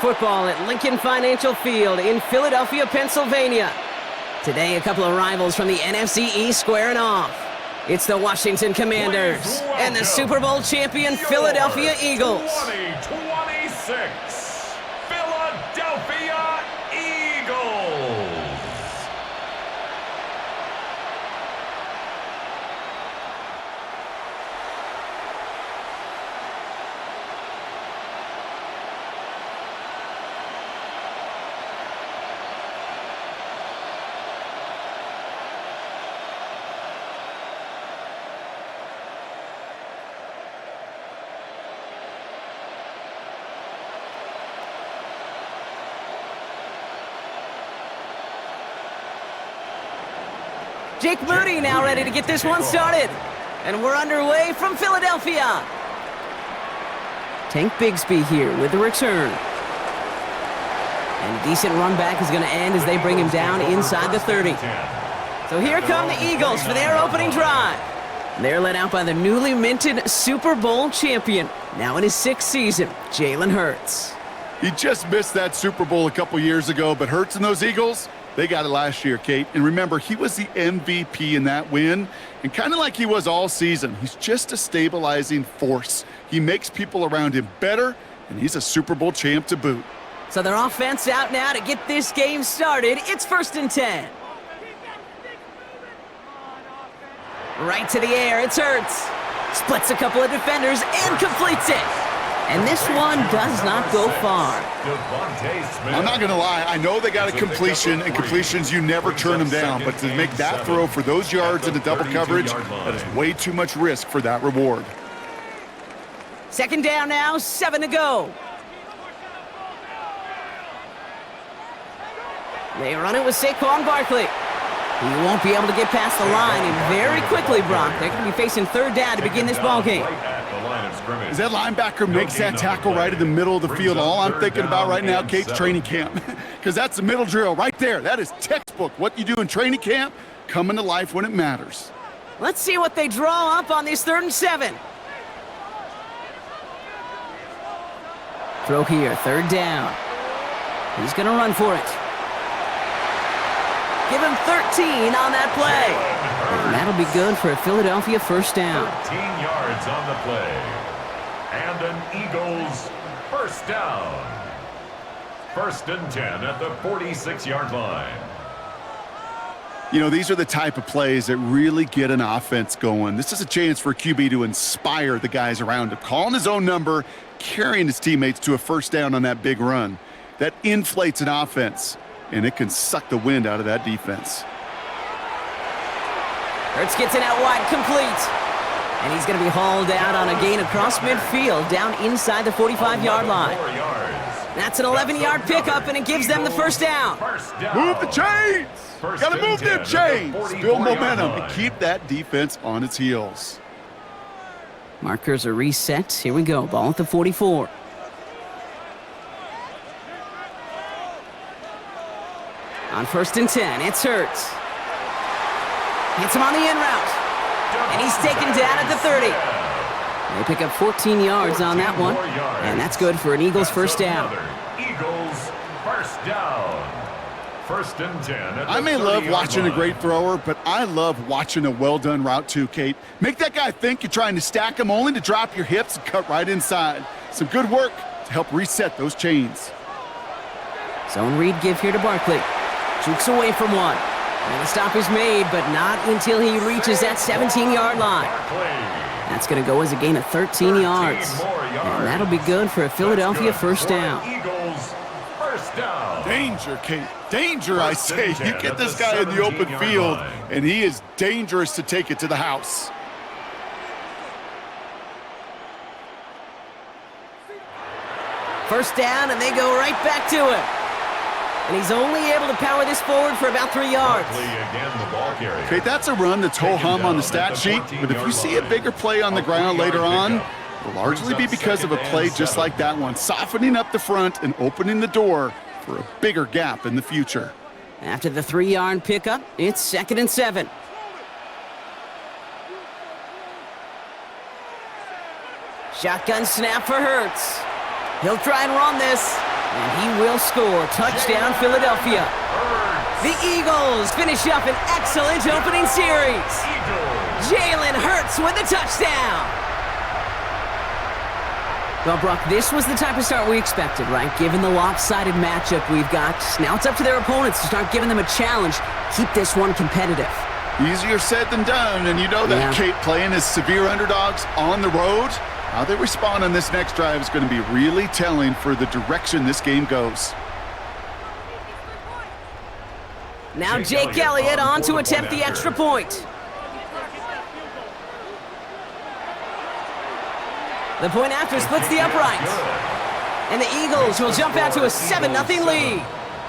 football at Lincoln Financial Field in Philadelphia, Pennsylvania. Today, a couple of rivals from the NFC East squaring off. It's the Washington Commanders and the Super Bowl champion Philadelphia Eagles. 2026 Philadelphia Eagles. Jake Moody now ready to get this one started. And we're underway from Philadelphia. Tank Bigsby here with the return. And a decent run back is going to end as they bring him down inside the 30. So here come the Eagles for their opening drive. They're led out by the newly minted Super Bowl champion, now in his 6th season, Jalen Hurts. He just missed that Super Bowl a couple years ago, but Hurts and those Eagles, they got it last year, Kate. And remember, he was the MVP in that win. And kind of like he was all season, he's just a stabilizing force. He makes people around him better, and he's a Super Bowl champ to boot. So their offense out now to get this game started. It's 1st and 10. Right to the air, it's Hurts. Splits a couple of defenders and completes it. And this one does not go far. I'm not going to lie. I know they got a completion, and completions, you never turn them down. But to make that throw for those yards in the double coverage, that is way too much risk for that reward. 2nd down now, 7 to go. They run it with Saquon Barkley. He won't be able to get past the line, and very quickly, Brock, they're going to be facing 3rd down to begin this ball game. As that linebacker makes that tackle right in the middle of the field, all I'm thinking about right now, Kate's training camp. Because that's the middle drill right there. That is textbook. What you do in training camp, coming to life when it matters. Let's see what they draw up on this 3rd and 7. Throw here, 3rd down. He's going to run for it. Give him 13 on that play. And that'll be good for a Philadelphia 1st down. 13 yards on the play. And an Eagles 1st down. 1st and 10 at the 46-yard line. You know, these are the type of plays that really get an offense going. This is a chance for a QB to inspire the guys around him. Calling his own number, carrying his teammates to a 1st down on that big run. That inflates an offense, and it can suck the wind out of that defense. Hurts gets it out wide, complete. And he's going to be hauled out on a gain across midfield, down inside the 45-yard line. That's an 11-yard pickup, and it gives them the 1st down. Move the chains! Got to move them chains! Build momentum and keep that defense on its heels. Markers are reset. Here we go. Ball at the 44. On 1st and 10, it's Hurts. Hits him on the in route. And he's taken down at the 30. They pick up 14 yards on that one. And that's good for an Eagles 1st down. Eagles 1st down. 1st and 10. I may love watching a great thrower, but I love watching a well-done route too, Kate. Make that guy think you're trying to stack him only to drop your hips and cut right inside. Some good work to help reset those chains. Zone read give here to Barkley. Jukes away from one. And the stop is made, but not until he reaches that 17-yard line. That's going to go as a gain of 13 yards. And that'll be good for a Philadelphia 1st down. Eagles 1st down. Danger, Kate. Danger, I say. You get this guy in the open field, and he is dangerous to take it to the house. First down, and they go right back to him. And he's only able to power this forward for about 3 yards. Okay, that's a run that's ho-hum on the stat sheet, but if you see a bigger play on the ground later on, it'll largely be because of a play just like that one, softening up the front and opening the door for a bigger gap in the future. After the 3-yard pickup, it's 2nd and 7. Shotgun snap for Hurts. He'll try and run this. And he will score. Touchdown, Philadelphia. The Eagles finish up an excellent opening series. Jalen Hurts with a touchdown. Well, Brock, this was the type of start we expected, right? Given the lopsided matchup we've got, now it's up to their opponents to start giving them a challenge. Keep this one competitive. Easier said than done, and you know that, Kate, playing as severe underdogs on the road. How they respond on this next drive is going to be really telling for the direction this game goes. Now Jake Elliott on to attempt the extra point. The point after splits the uprights. And the Eagles will jump out to a 7-0 lead.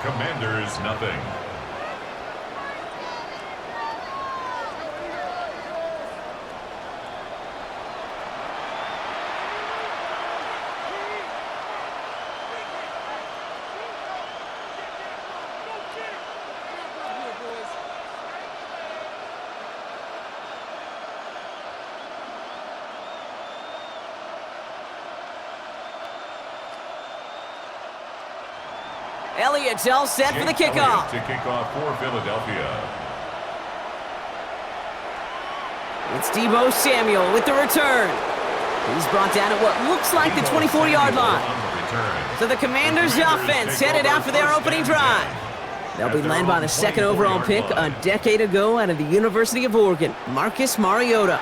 Commanders nothing. Elliott's all set for the kickoff. To kick off for Philadelphia. It's Deebo Samuel with the return. He's brought down at what looks like the 24-yard line. So the Commanders' offense headed out for their opening drive. They'll be led by the second overall pick a decade ago out of the University of Oregon, Marcus Mariota.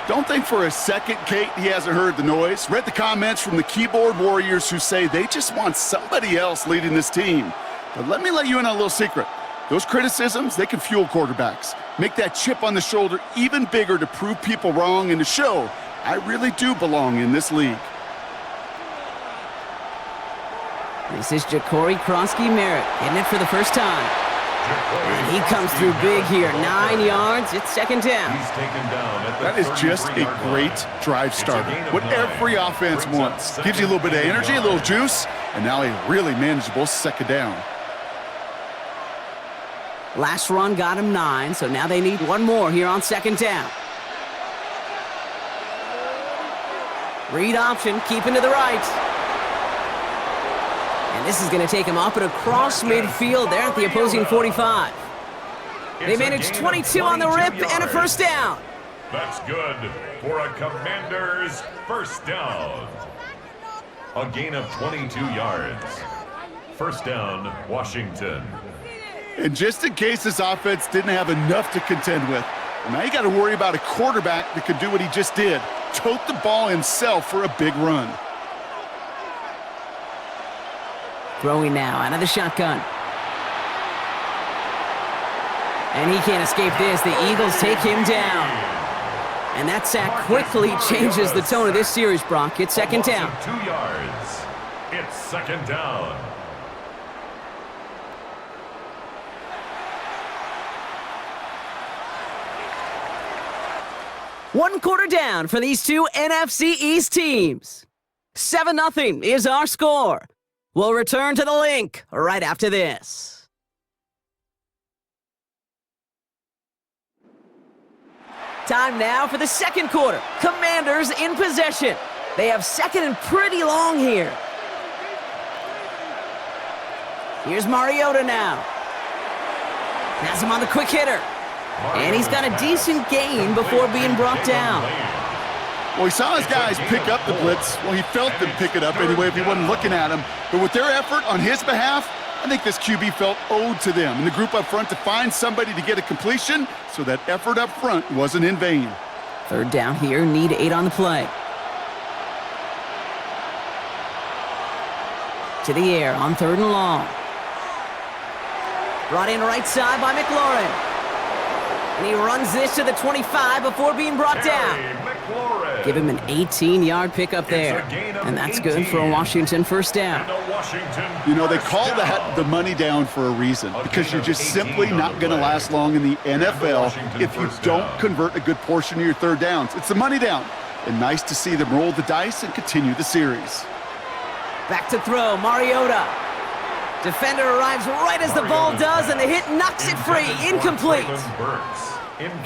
Don't think for a second, Kate, he hasn't heard the noise. Read the comments from the keyboard warriors who say they just want somebody else leading this team. But let me let you in on a little secret. Those criticisms, they can fuel quarterbacks. Make that chip on the shoulder even bigger to prove people wrong and to show I really do belong in this league. This is Ja'Cory Krosky-Merritt hitting it for the first time. And he comes through big here. 9 yards. It's second down. He's taken down at the That is just a great drive starter. What every offense wants. Gives you a little bit of energy, a little juice, and now a really manageable second down. Last run got him 9, so now they need one more here on second down. Read option, keeping to the right. And this is going to take him up and across midfield there at the opposing 45. They managed 22 on the rip and a first down. That's good for a Commanders first down. A gain of 22 yards. First down, Washington. And just in case this offense didn't have enough to contend with, now you got to worry about a quarterback that could do what he just did. Tote the ball himself for a big run. Throwing now out of the shotgun. And he can't escape this. The Eagles take him down. And that sack quickly changes the tone of this series, Brock. It's second down. 2 yards. It's second down. One quarter down for these two NFC East teams. 7-0 is our score. We'll return to the link right after this. Time now for the second quarter. Commanders in possession. They have second and pretty long here. Here's Mariota now. Has him on the quick hitter. And he's got a decent gain before being brought down. Well, he saw his guys pick up the blitz. Well, he felt them pick it up anyway if he wasn't looking at him. But with their effort on his behalf, I think this QB felt owed to them and the group up front to find somebody to get a completion, so that effort up front wasn't in vain. Third down here, need 8 on the play. To the air on third and long. Brought in right side by McLaurin. And he runs this to the 25 before being brought down. Give him an 18-yard pickup there. And that's good for a Washington first down. You know, they call that the money down for a reason, because you're just simply not going to last long in the NFL if you don't convert a good portion of your third downs. It's the money down. And nice to see them roll the dice and continue the series. Back to throw, Mariota. Defender arrives right as the ball does, and the hit knocks it free. Incomplete.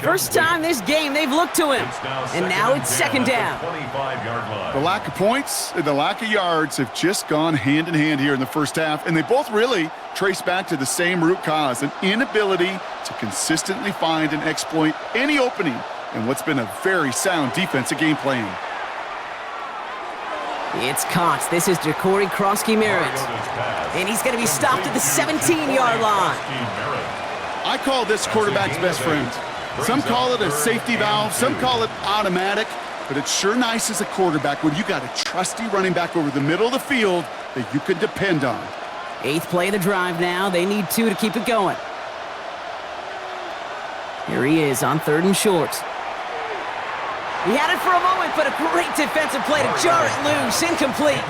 First time this game they've looked to him. And now it's second down. 25-yard line. The lack of points and the lack of yards have just gone hand in hand here in the first half, and they both really trace back to the same root cause, an inability to consistently find and exploit any opening in what's been a very sound defensive game plan. It's caught. This is Ja'Cory Krosky-Merritt. And he's going to be stopped at the 17-yard line. I call this quarterback's best friend. Some call it a safety valve, some call it automatic, but it's sure nice as a quarterback when you got a trusty running back over the middle of the field that you can depend on. 8th play of the drive now. They need 2 to keep it going. Here he is on 3rd and short. He had it for a moment, but a great defensive play to jar it loose. Incomplete.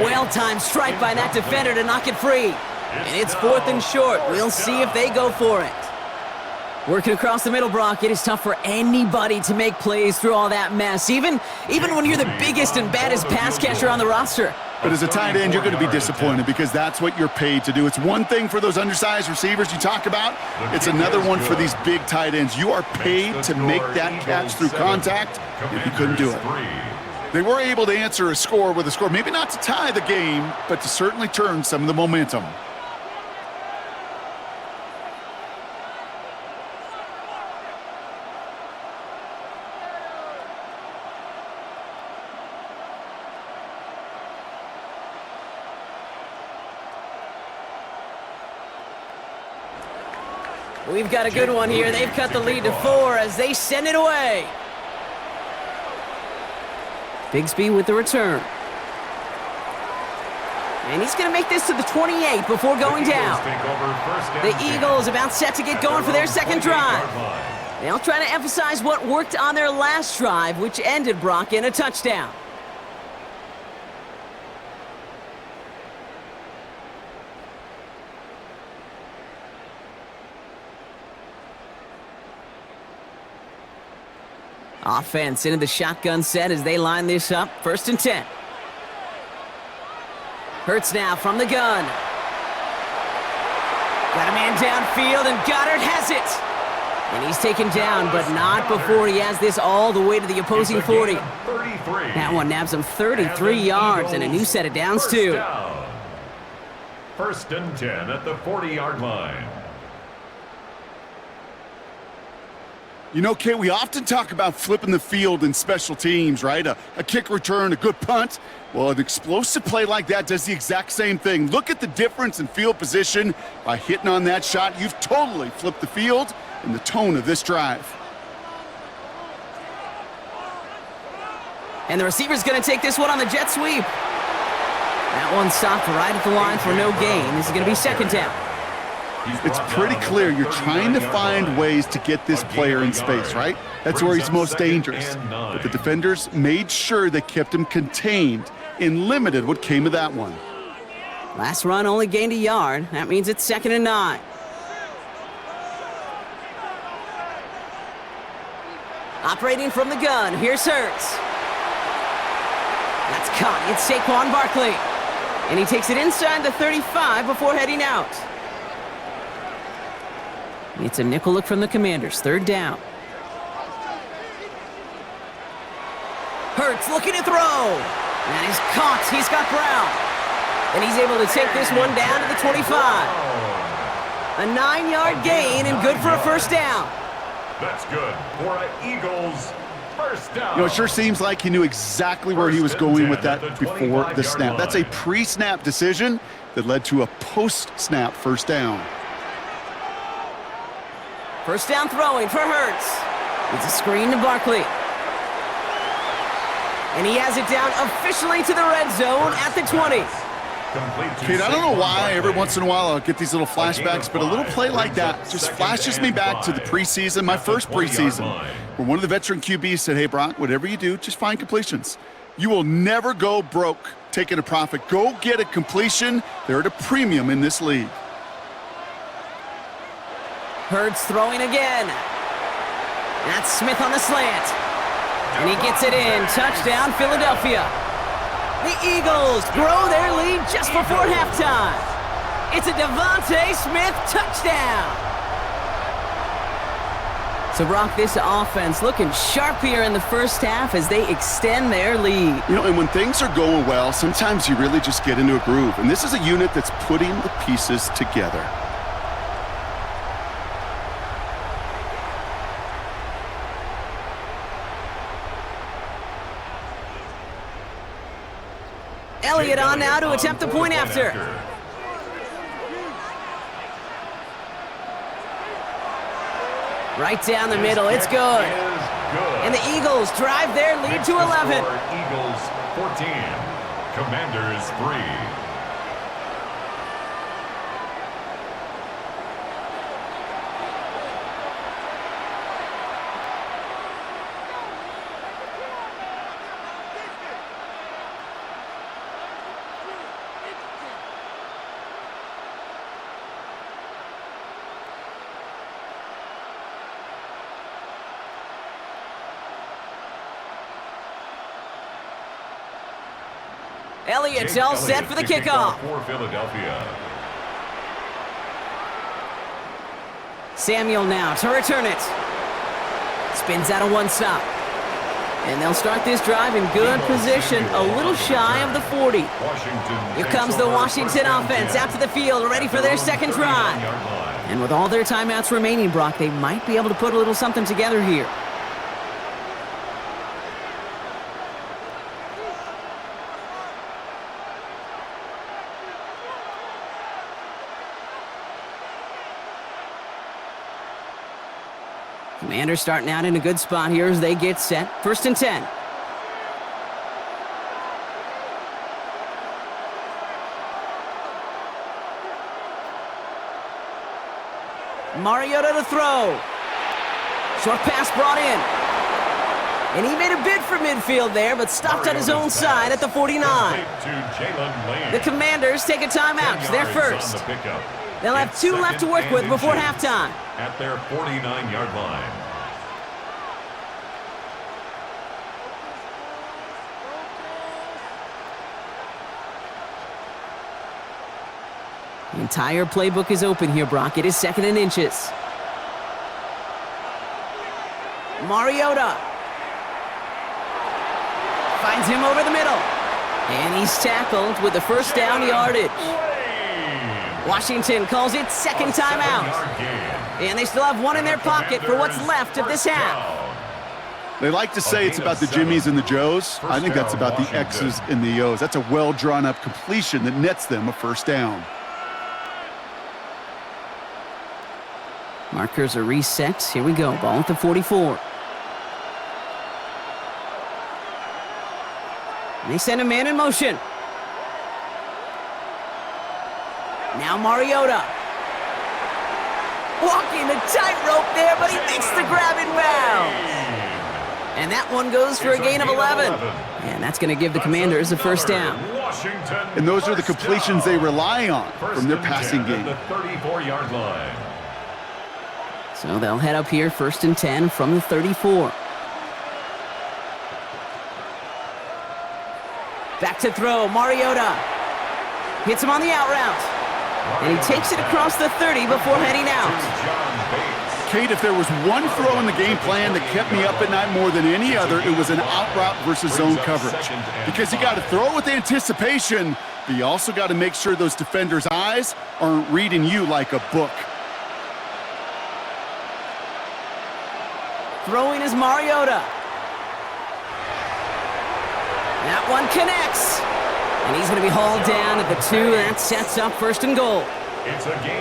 Well-timed strike by that defender to knock it free. And it's 4th and short. We'll see if they go for it. Working across the middle, Brock, it is tough for anybody to make plays through all that mess, even when you're the biggest and baddest pass catcher on the roster. But as a tight end, you're going to be disappointed because that's what you're paid to do. It's one thing for those undersized receivers you talk about. It's another one for these big tight ends. You are paid to make that catch through contact, and you couldn't do it. They were able to answer a score with a score, maybe not to tie the game, but to certainly turn some of the momentum. We've got a good one here. They've cut the lead to 4 as they send it away. Bigsby with the return. And he's going to make this to the 28 before going down. The Eagles about set to get going for their second drive. They'll try to emphasize what worked on their last drive, which ended, Brock, in a touchdown. Offense into the shotgun set as they line this up. 1st and 10. Hurts now from the gun. Got a man downfield, and Goddard has it. And he's taken down, but not before he has this all the way to the opposing 40. That one nabs him 33 yards and a new set of downs, too. 1st and 10 at the 40-yard line. You know, Kate, we often talk about flipping the field in special teams, right? A kick return, a good punt. Well, an explosive play like that does the exact same thing. Look at the difference in field position. By hitting on that shot, you've totally flipped the field and the tone of this drive. And the receiver's going to take this one on the jet sweep. That one stopped right at the line for no gain. This is going to be second down. It's pretty clear you're trying to find ways to get this player in space, right? That's where he's most dangerous. But the defenders made sure they kept him contained and limited what came of that one. Last run only gained a yard. That means it's 2nd and 9. Operating from the gun, here's Hurts. That's caught. It's Saquon Barkley. And he takes it inside the 35 before heading out. It's a nickel look from the Commanders. 3rd down. Hurts looking to throw. And he's caught. He's got Brown. And he's able to take this one down to the 25. A 9-yard gain and good for a 1st down. That's good for an Eagles 1st down. You know, it sure seems like he knew exactly where he was going with that before the snap. That's a pre-snap decision that led to a post-snap 1st down. 1st down throwing for Hurts. It's a screen to Barkley. And he has it down officially to the red zone at the 20. Kate, I don't know why every once in a while I'll get these little flashbacks, but a little play like that just flashes me back to the preseason, my first preseason, where one of the veteran QBs said, hey, Brock, whatever you do, just find completions. You will never go broke taking a profit. Go get a completion. They're at a premium in this league. Hurts throwing again. That's Smith on the slant. And he gets it in. Touchdown, Philadelphia. The Eagles grow their lead just before halftime. It's a Devontae Smith touchdown. So, Brock, this offense looking sharp here in the first half as they extend their lead. You know, and when things are going well, sometimes you really just get into a groove. And this is a unit that's putting the pieces together. Elliott on now to attempt the point after. Right down the middle, it's good. And the Eagles drive their lead to 11. Eagles 14, Commanders 3. Elliott's all set for the kickoff. For Philadelphia. Samuel now to return it. Spins out of one stop. And they'll start this drive in good position, a little shy of the 40. Here comes the Washington offense out to the field, ready for their second drive. And with all their timeouts remaining, Brock, they might be able to put a little something together here. Commanders starting out in a good spot here as they get set. 1st and 10. Mariota to throw. Short pass brought in. And he made a bid for midfield there, but stopped on his own side at the 49. The Commanders take a timeout. They're first. They'll have 2 left to work with before halftime. At their 49-yard line. The entire playbook is open here, Brock. It is 2nd and inches. Mariota finds him over the middle. And he's tackled with the first down yardage. Washington calls it second timeout. And they still have one in their pocket for what's left of this half. They like to say it's about the Jimmies and the Joes. I think that's about the X's and the O's. That's a well-drawn-up completion that nets them a first down. Markers are reset. Here we go. Ball at the 44. They send a man in motion. Now Mariota. Walking the tightrope there, but he makes the grab in bounds. And that one goes for a gain of 11. And that's going to give the Commanders a first down. And those are the completions they rely on from their passing game. The 34-yard line. So they'll head up here, 1st and 10 from the 34. Back to throw, Mariota. Hits him on the out route. And he takes it across the 30 before heading out. Kate, if there was one throw in the game plan that kept me up at night more than any other, it was an out route versus zone coverage. Because you got to throw with anticipation, but you also got to make sure those defenders' eyes aren't reading you like a book. Throwing is Mariota. That one connects. And he's going to be hauled down at the 2. That sets up 1st and goal.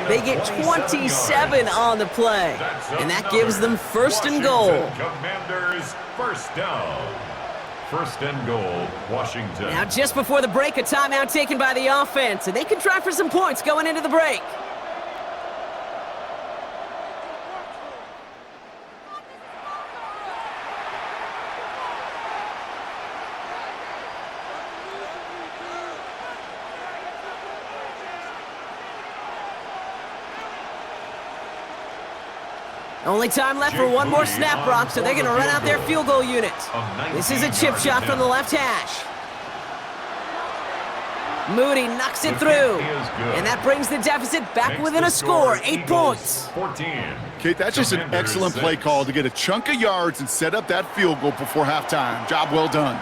They get 27 on the play. And that gives them 1st and goal. Commanders first down. 1st and goal, Washington. Now just before the break, a timeout taken by the offense. And they can try for some points going into the break. Only time left for one more snap, Brock, so they're going to run out their field goal unit. This is a chip shot from the left hash. Moody knocks it through. And that brings the deficit back within a score, 8 points. 14. Kate, that's just an excellent play call to get a chunk of yards and set up that field goal before halftime. Job well done.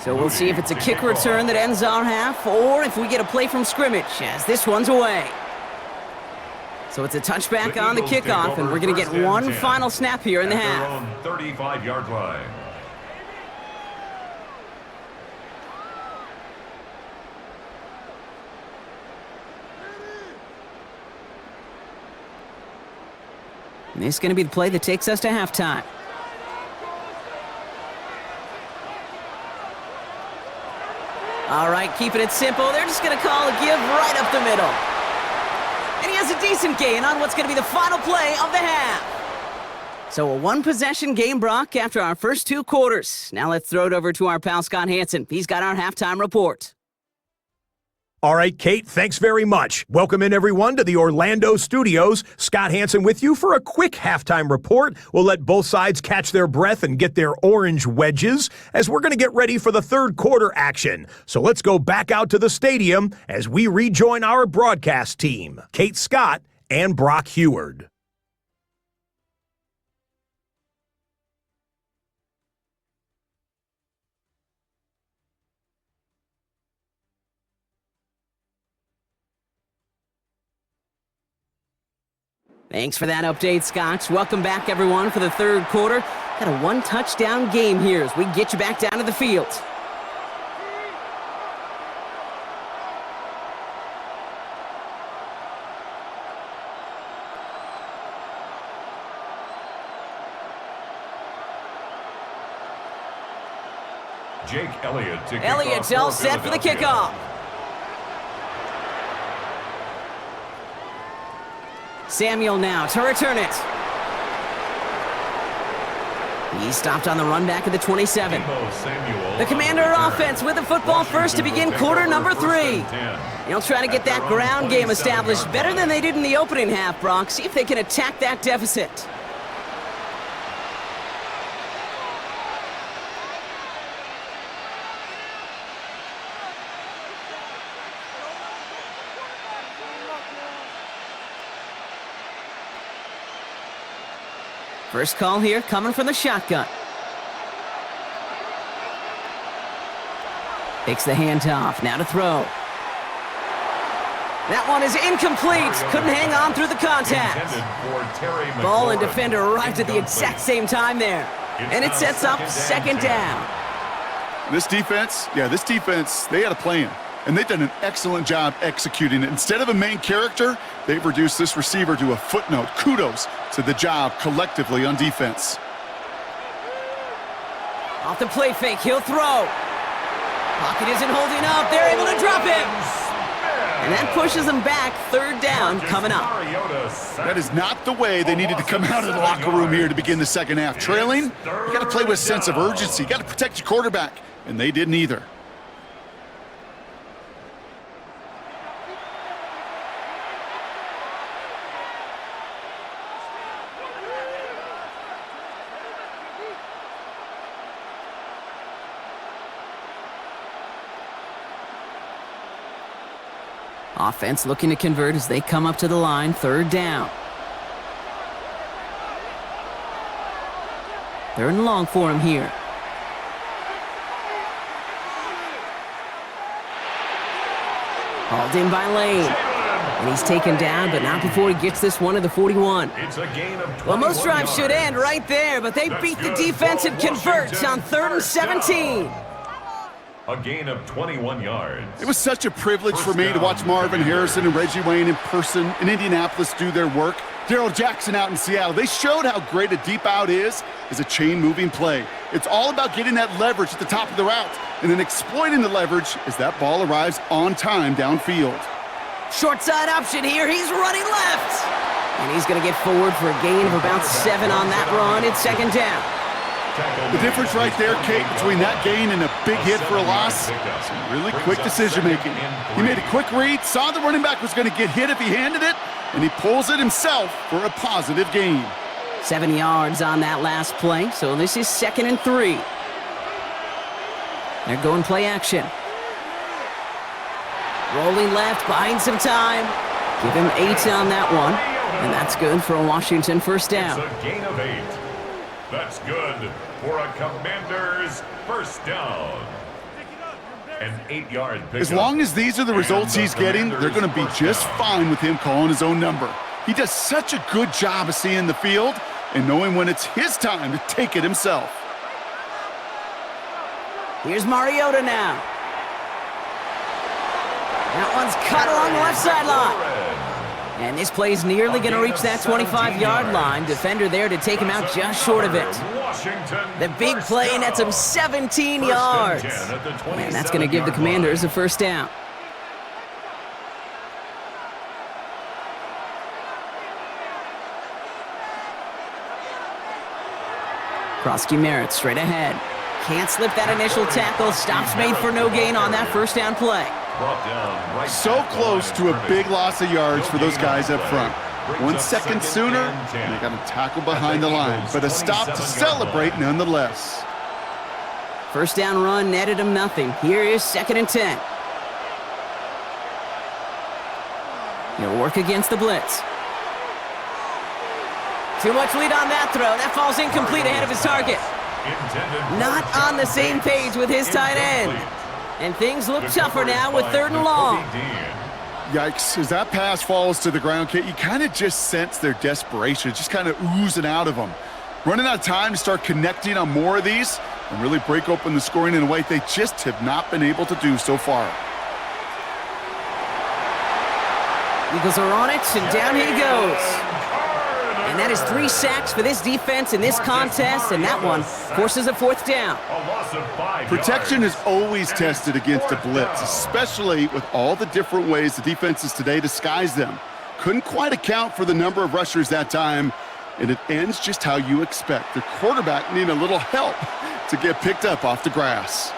So we'll see if it's a kick return that ends our half, or if we get a play from scrimmage, as this one's away. So it's a touchback on the kickoff, and we're going to get one final snap here in the half. 35-yard line. And this is going to be the play that takes us to halftime. All right, keeping it simple. They're just going to call a give right up the middle. And he has a decent gain on what's going to be the final play of the half. So a one-possession game, Brock, after our first 2 quarters. Now let's throw it over to our pal Scott Hansen. He's got our halftime report. All right, Kate, thanks very much. Welcome in, everyone, to the Orlando studios. Scott Hansen with you for a quick halftime report. We'll let both sides catch their breath and get their orange wedges as we're going to get ready for the third quarter action. So let's go back out to the stadium as we rejoin our broadcast team, Kate Scott and Brock Heward. Thanks for that update, Scott. Welcome back, everyone, for the third quarter. Got a one-touchdown game here as we get you back down to the field. Jake Elliott to kick Elliott's off all for set for the Philadelphia. kickoff. Samuel now to return it. He's stopped on the run back at the 27. The Commander offense with the football first to begin quarter number 3. They'll try to get that ground game established better than they did in the opening half, Brock. See if they can attack that deficit. First call here coming from the shotgun. Takes the handoff, now to throw. That one is incomplete. Couldn't hang on through the contact. Ball and defender arrived at the exact same time there. And it sets up second down. This defense, they had a plan. And they've done an excellent job executing it. Instead of a main character, they've reduced this receiver to a footnote. Kudos to the job collectively on defense. Off the play fake, he'll throw. Pocket isn't holding up. They're able to drop him. And that pushes them back. Third down coming up. That is not the way they needed to come out of the locker room here to begin the second half. Trailing, you got to play with a sense of urgency. You got to protect your quarterback. And they didn't either. Offense looking to convert as they come up to the line. Third down. Third and long for him here. Hauled in by Lane. And he's taken down, but not before he gets this one to the 41. It's a gain of 21 Well, most drives should yards. end right there, but they beat the defense and convert on third and 17. A gain of 21 yards. It was such a privilege for me to watch Marvin Harrison and Reggie Wayne in person in Indianapolis do their work. Darrell Jackson out in Seattle. They showed how great a deep out is as a chain-moving play. It's all about getting that leverage at the top of the route and then exploiting the leverage as that ball arrives on time downfield. Short side option here. He's running left. And he's going to get forward for a gain of about 7 on that run. It's second down. The difference right there, Kate, between that gain and a big hit for a loss, some really quick decision-making. He made a quick read, saw the running back was going to get hit if he handed it, and he pulls it himself for a positive gain. 7 yards on that last play, so this is 2nd and 3. They're going play action. Rolling left, buying some time. Give him 8 on that one, and that's good for a Washington first down. It's a gain of 8. That's good for a Commander's first down. An 8-yard pickup. As long as these are the results he's getting, they're going to be just fine with him calling his own number. He does such a good job of seeing the field and knowing when it's his time to take it himself. Here's Mariota now. That one's cut along the left sideline. And this play's nearly going to reach that 25-yard line. Defender there to take him out just short of it. The big play nets him 17 yards. And that's going to give the Commanders a first down. Krosky Merritt straight ahead. Can't slip that initial tackle. Stops made for no gain on that first down play. So close to a big loss of yards for those guys up front. 1 second sooner, and they got a tackle behind the line, but a stop to celebrate nonetheless. First down run netted him nothing. Here is 2nd and 10. He'll work against the blitz. Too much lead on that throw. That falls incomplete ahead of his target. Not on the same page with his tight end. And things look tougher now with 3rd and long. Yikes, as that pass falls to the ground, Kate, you kind of just sense their desperation, just kind of oozing out of them. Running out of time to start connecting on more of these and really break open the scoring in a way they just have not been able to do so far. Eagles are on it, and down he goes. And that is 3 sacks for this defense in this contest, and that one forces a 4th down. Protection is always tested against a blitz, especially with all the different ways the defenses today disguise them. Couldn't quite account for the number of rushers that time, and it ends just how you expect. The quarterback needing a little help to get picked up off the grass.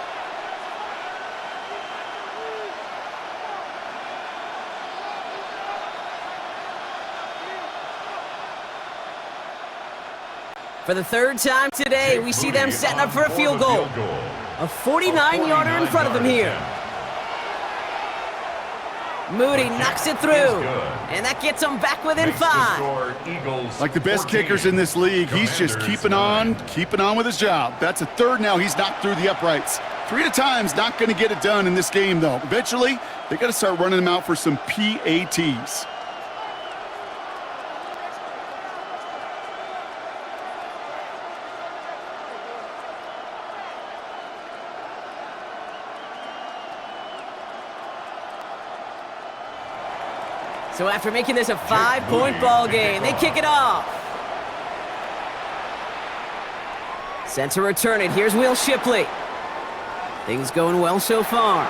For the 3rd time today, we see them setting up for a field goal. A 49-yarder in front of them here. Moody knocks it through, and that gets them back within 5. Like the best kickers in this league, he's just keeping on with his job. That's a 3rd now. He's knocked through the uprights. 3 at a time's not going to get it done in this game, though. Eventually, they got to start running them out for some PATs. So after making this a 5-point ball game, they kick it off. Sent to return it. Here's Will Shipley. Things going well so far.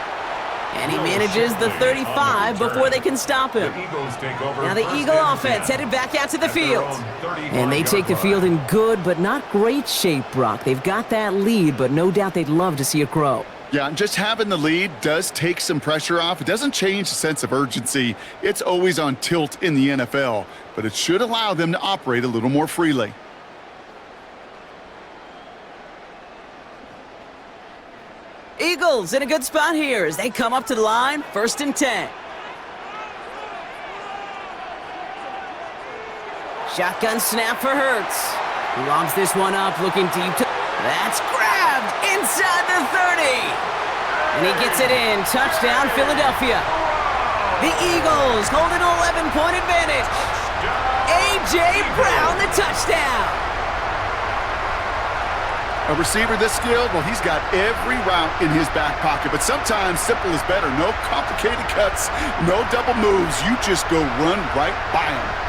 And he manages the 35 before they can stop him. Now the Eagle offense headed back out to the field. And they take the field in good but not great shape, Brock. They've got that lead, but no doubt they'd love to see it grow. Yeah, and just having the lead does take some pressure off. It doesn't change the sense of urgency. It's always on tilt in the NFL, but it should allow them to operate a little more freely. Eagles in a good spot here as they come up to the line, 1st and 10. Shotgun snap for Hurts. He lobs this one up, looking deep to... That's grabbed inside the 30. And he gets it in. Touchdown, Philadelphia. The Eagles hold an 11-point advantage. A.J. Brown, the touchdown. A receiver this skilled, well, he's got every route in his back pocket, but sometimes simple is better. No complicated cuts, no double moves. You just go run right by him.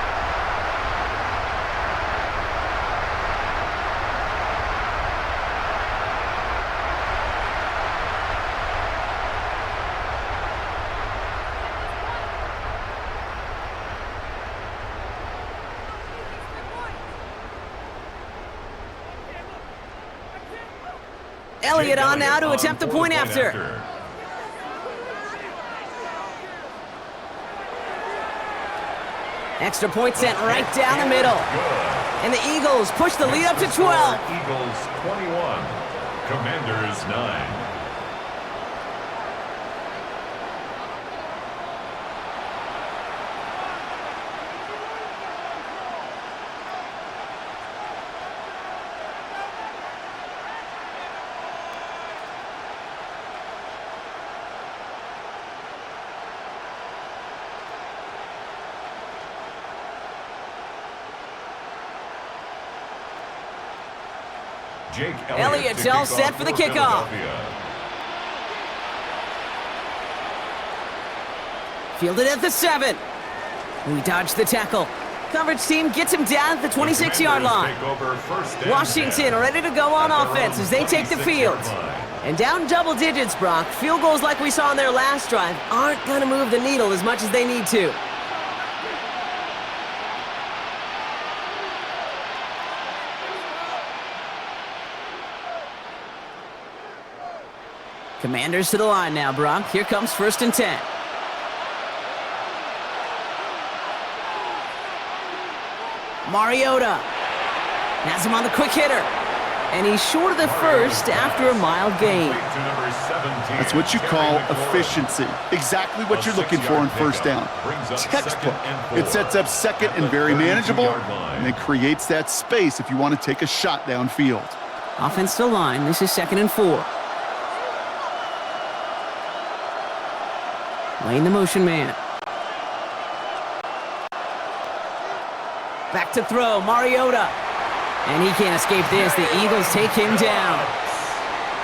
Elliott on now to attempt the point after. Extra point sent right down the middle. And the Eagles push the lead up to 12. Eagles 21, Commanders 9. Elliott's all set for the kickoff. Fielded at the 7. We dodged the tackle. Coverage team gets him down at the 26-yard line. Washington ready to go on offense as they take the field. And down double digits, Brock. Field goals like we saw on their last drive aren't going to move the needle as much as they need to. Commanders to the line now, Brock. Here comes 1st and 10. Mariota has him on the quick hitter. And he's short of the first after a mild gain. That's what you call efficiency. Exactly what you're looking for on 1st down. Textbook. It sets up 2nd and very manageable, and it creates that space if you want to take a shot downfield. Offense to the line. This is 2nd and 4. Laying the motion man. Back to throw, Mariota. And he can't escape this. The Eagles take him down.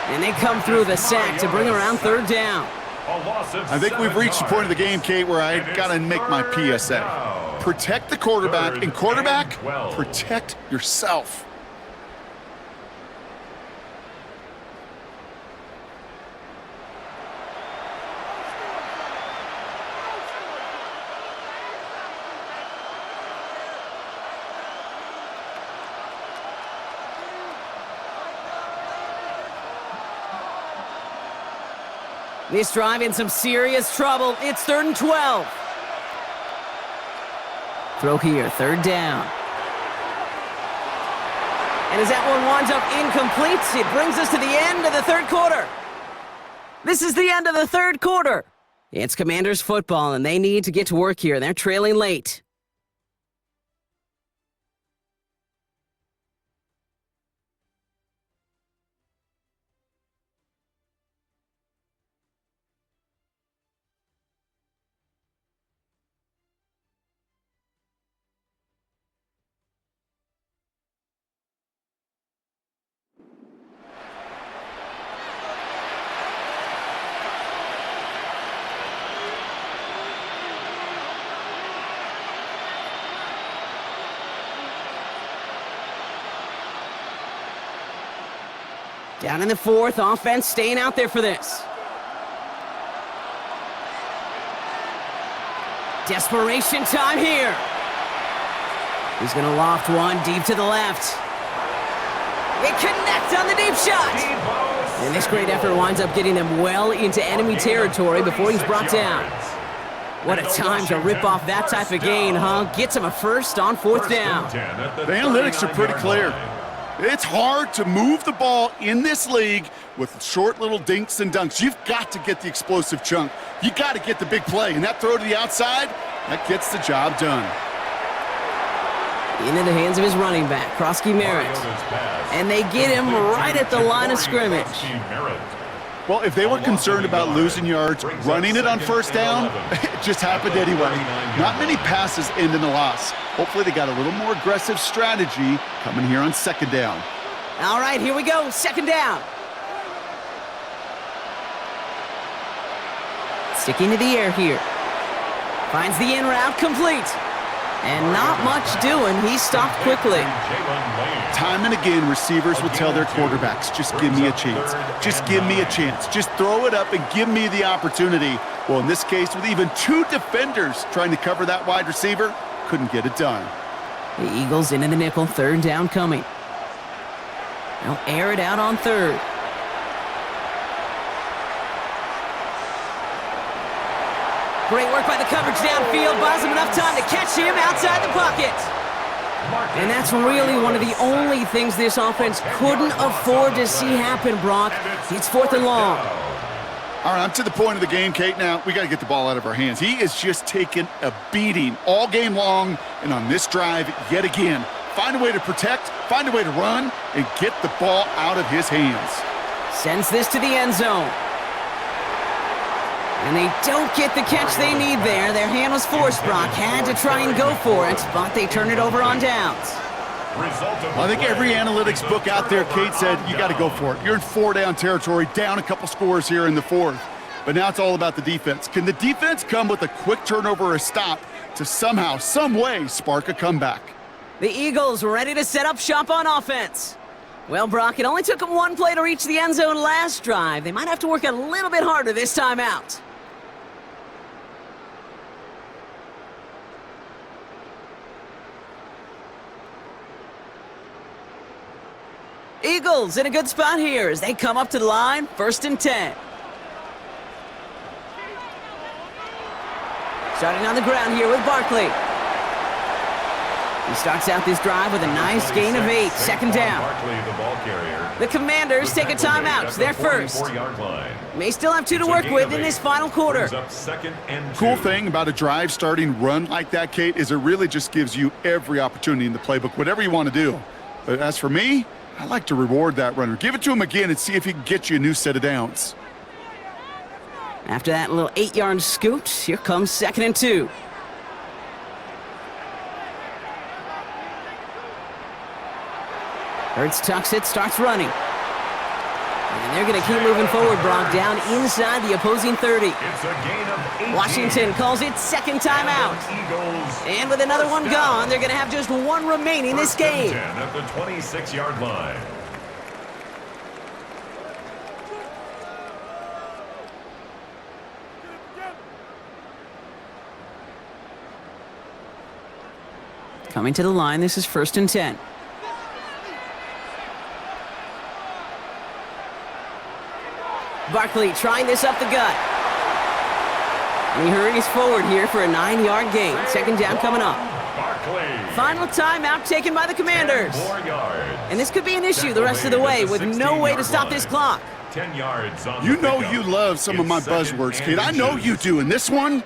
And they come through the sack to bring around 3rd down. I think we've reached the point of the game, Kate, where I got to make my PSA. Protect the quarterback, and quarterback, protect yourself. This drive in some serious trouble. It's 3rd and 12. Throw here, 3rd down. And as that one winds up incomplete, it brings us to the end of the 3rd quarter. This is the end of the 3rd quarter. It's Commanders football, and they need to get to work here. They're trailing late. Down in the 4th, offense staying out there for this. Desperation time here. He's going to loft one deep to the left. It connects on the deep shot. And this great effort winds up getting them well into enemy territory before he's brought down. What a time to rip off that type of gain, huh? Gets him a first on 4th down. The analytics are pretty clear. It's hard to move the ball in this league with short little dinks and dunks. You've got to get the explosive chunk. You got to get the big play. And that throw to the outside, that gets the job done. Into the hands of his running back, Krosky Merritt. And they get him right at the line of scrimmage. Well, if they were concerned about losing yards, running it on 1st down, it just happened anyway. Not many passes end in a loss. Hopefully they got a little more aggressive strategy coming here on 2nd down. All right, here we go, 2nd down. Sticking to the air here. Finds the in route complete. And not much doing. He stopped quickly. Time and again, receivers will tell their quarterbacks, just give me a chance. Just give me a chance. Just throw it up and give me the opportunity. Well, in this case, with even 2 defenders trying to cover that wide receiver, couldn't get it done. The Eagles into the nickel, 3rd down coming. They'll air it out on 3rd. Great work by the coverage downfield. Buys him enough time to catch him outside the pocket. And that's really one of the only things this offense couldn't afford to see happen, Brock. It's 4th and long. All right, I'm to the point of the game, Kate, now. We got to get the ball out of our hands. He is just taking a beating all game long, and on this drive, yet again, find a way to protect, find a way to run, and get the ball out of his hands. Sends this to the end zone. And they don't get the catch they need there. Their hand was forced, Brock. Had to try and go for it, but they turn it over on downs. Well, I think every analytics book out there, Kate, said you got to go for it. You're in 4-down territory, down a couple scores here in the 4th. But now it's all about the defense. Can the defense come with a quick turnover or a stop to somehow, some way, spark a comeback? The Eagles ready to set up shop on offense. Well, Brock, it only took them one play to reach the end zone last drive. They might have to work a little bit harder this time out. Eagles in a good spot here as they come up to the line, 1st and 10. Starting on the ground here with Barkley. He starts out this drive with a nice gain of 8, 2nd down. The Commanders take a timeout, their first. May still have 2 to work with in this final quarter. Cool thing about a drive starting run like that, Kate, is it really just gives you every opportunity in the playbook, whatever you want to do. But as for me, I like to reward that runner. Give it to him again and see if he can get you a new set of downs. After that little 8-yard scoot, here comes 2nd and 2. Hurts tucks it, starts running. And they're going to keep moving forward, Brock, down inside the opposing 30. Washington calls it 2nd timeout. And with another one gone, they're going to have just 1 remaining this game. 10 at the 26-yard line. Coming to the line, this is 1st and 10. Barkley trying this up the gut. And he hurries forward here for a 9-yard gain. 2nd down coming up. Final timeout taken by the Commanders. And this could be an issue the rest of the way with no way to stop this clock. 10 yards on You know you love some of my buzzwords, Kate. I know you do. And this one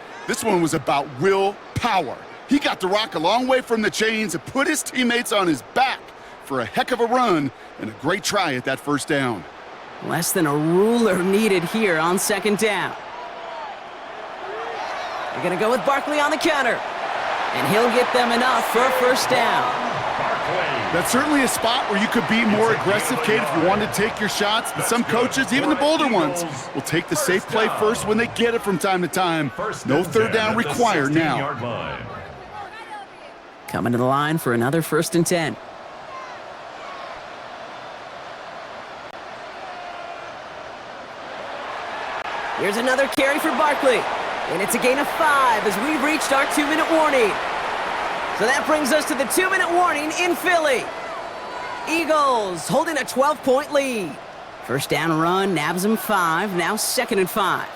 was about willpower. He got the rock a long way from the chains and put his teammates on his back for a heck of a run and a great try at that 1st down. Less than a ruler needed here on 2nd down. They're going to go with Barkley on the counter. And he'll get them enough for a 1st down. That's certainly a spot where you could be more aggressive, Kate, if you want to take your shots. But some coaches, even the bolder ones, will take the safe play first when they get it from time to time. No 3rd down required now. Coming to the line for another 1st and 10. Here's another carry for Barkley. And it's a gain of 5 as we've reached our 2-minute warning. So that brings us to the 2-minute warning in Philly. Eagles holding a 12-point lead. 1st down run, nabs them 5, now 2nd and 5.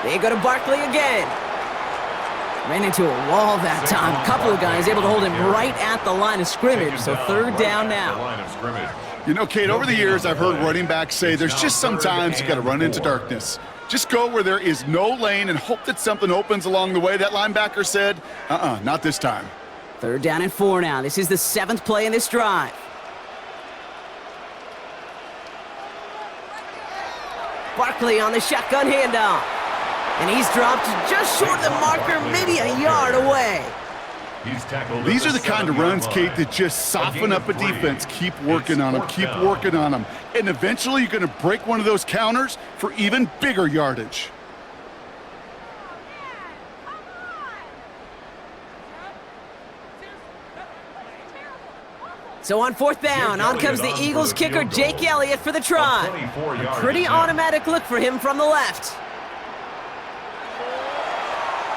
They go to Barkley again. Ran into a wall that time. A couple of guys able to hold him right at the line of scrimmage. So 3rd down now. You know, Kate, over the years, I've heard running backs say there's just sometimes you got to run into darkness. Just go where there is no lane and hope that something opens along the way. That linebacker said, not this time. 3rd down and 4 now. This is the 7th play in this drive. Barkley on the shotgun handoff. And he's dropped just short of the marker, maybe a yard away. These are the kind of runs, Kate, that just soften up a defense. Keep working on them, keep working on them. And eventually you're going to break one of those counters for even bigger yardage. So on 4th down, on comes the Eagles kicker, Jake Elliott, for the try. A pretty automatic look for him from the left.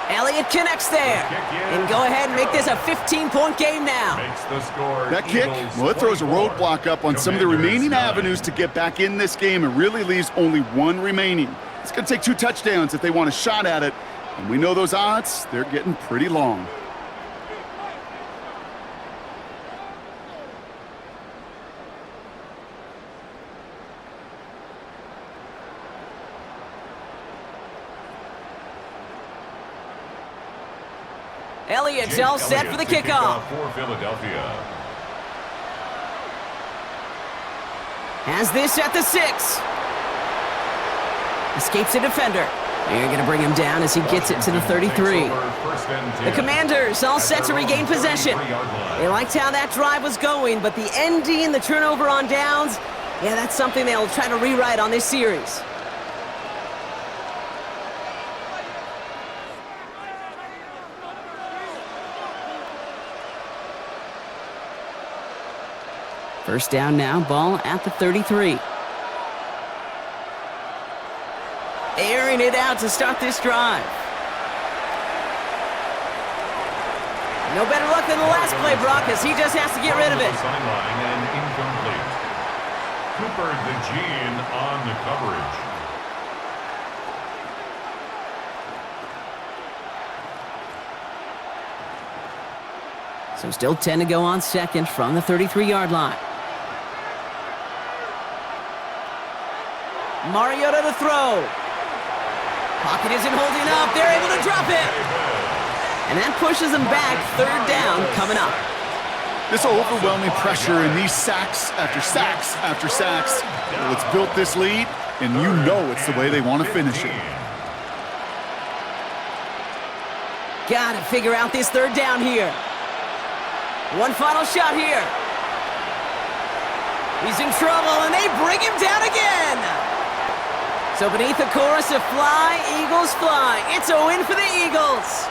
Elliott connects there. And go ahead and make this a 15-point game now. Makes the score. That kick, well, it throws a roadblock up on some of the remaining avenues to get back in this game and really leaves only one remaining. It's going to take 2 touchdowns if they want a shot at it. And we know those odds, they're getting pretty long. Elliott's all set for the kickoff. For Philadelphia. Has this at the 6. Escapes a defender. They're going to bring him down as he gets it to the 33. The Commanders all set to regain possession. They liked how that drive was going, but the ending, the turnover on downs, yeah, that's something they'll try to rewrite on this series. First down now, ball at the 33. Airing it out to start this drive. No better luck than the last play, Brock, as he just has to get rid of it. Sideline and incomplete. Cooper DeJean on the coverage. So still 10 to go on second from the 33-yard line. Mariota to throw. Pocket isn't holding up. They're able to drop it. And that pushes them back. 3rd down coming up. This overwhelming pressure and these sacks after sacks after sacks, well, it's built this lead, and you know it's the way they want to finish it. Got to figure out this 3rd down here. One final shot here. He's in trouble, and they bring him down again. So beneath the chorus of Fly, Eagles Fly, it's a win for the Eagles.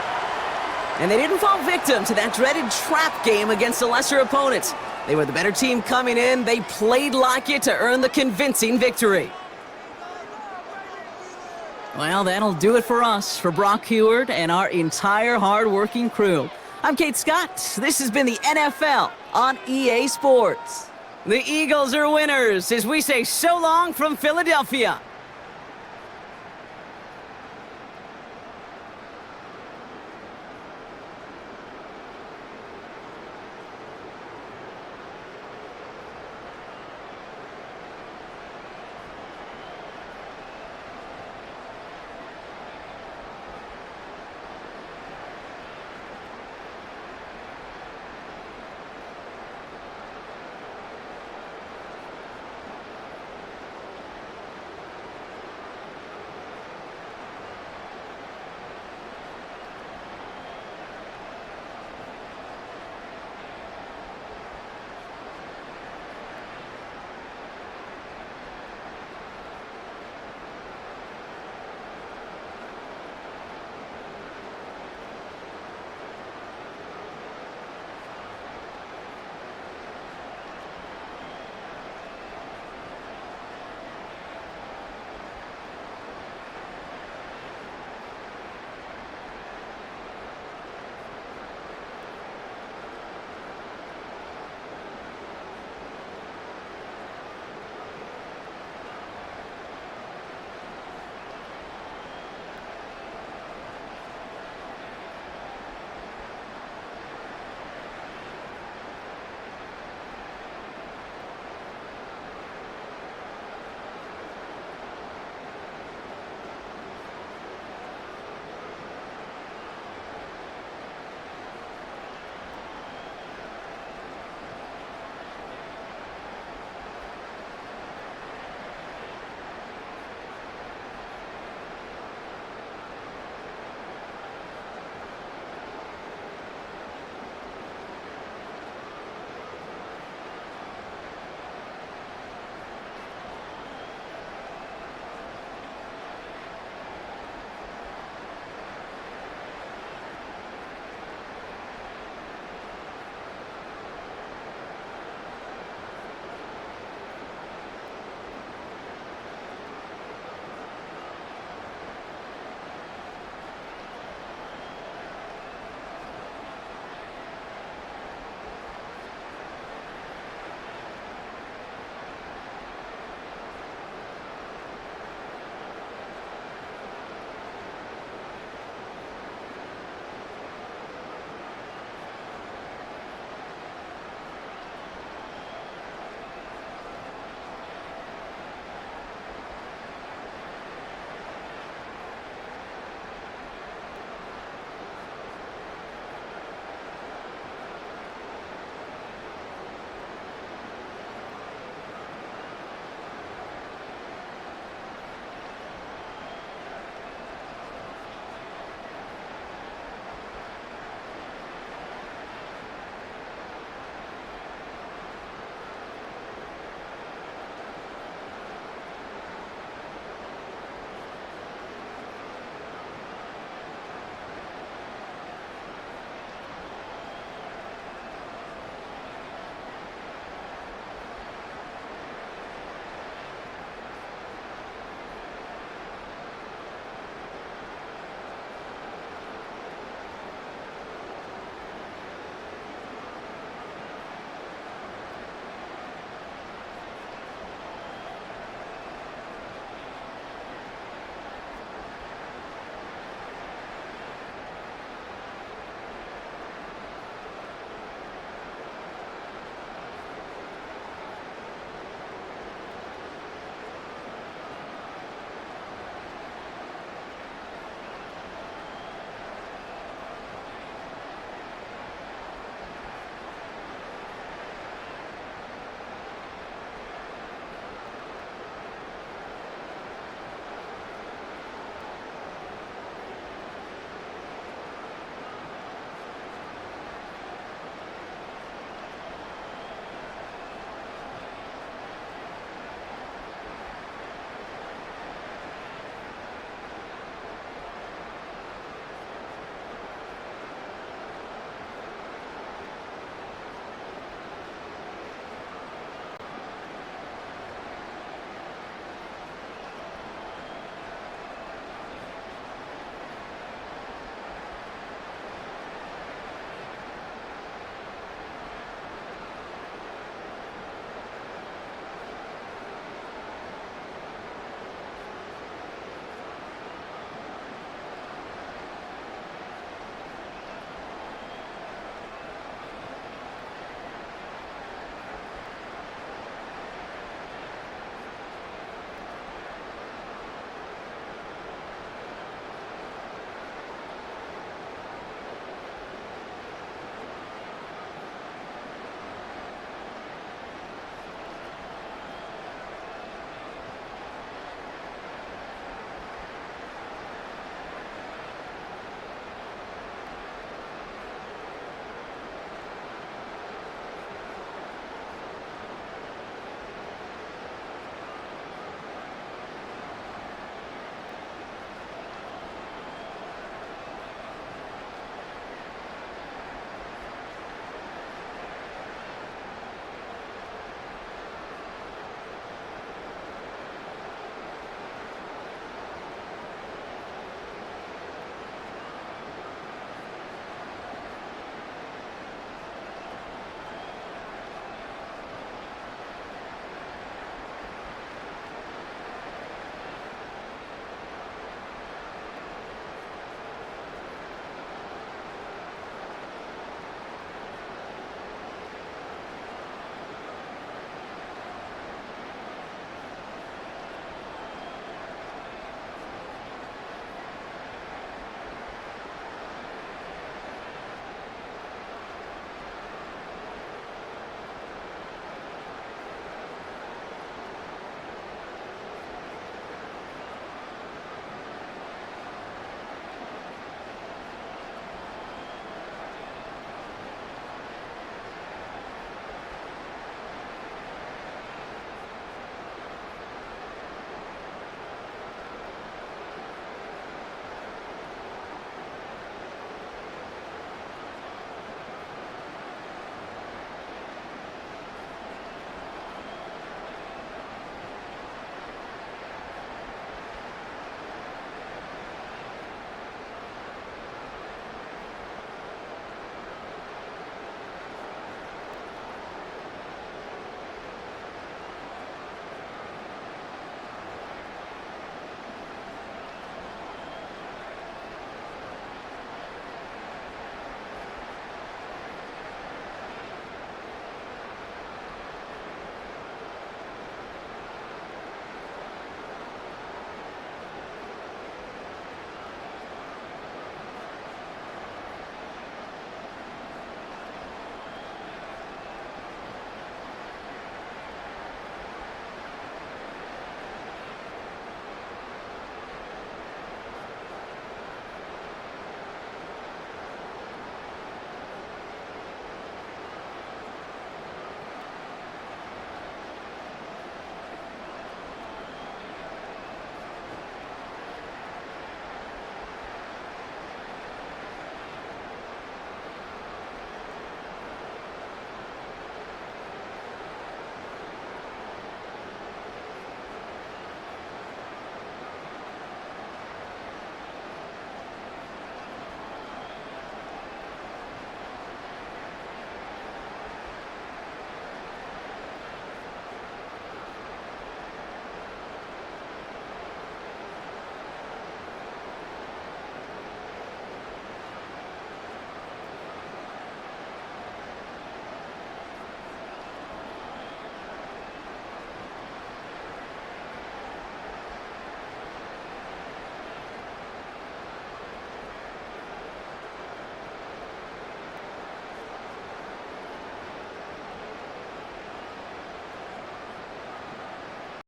And they didn't fall victim to that dreaded trap game against a lesser opponent. They were the better team coming in. They played like it to earn the convincing victory. Well, that'll do it for us, for Brock Heward and our entire hard-working crew. I'm Kate Scott. This has been the NFL on EA Sports. The Eagles are winners as we say so long from Philadelphia.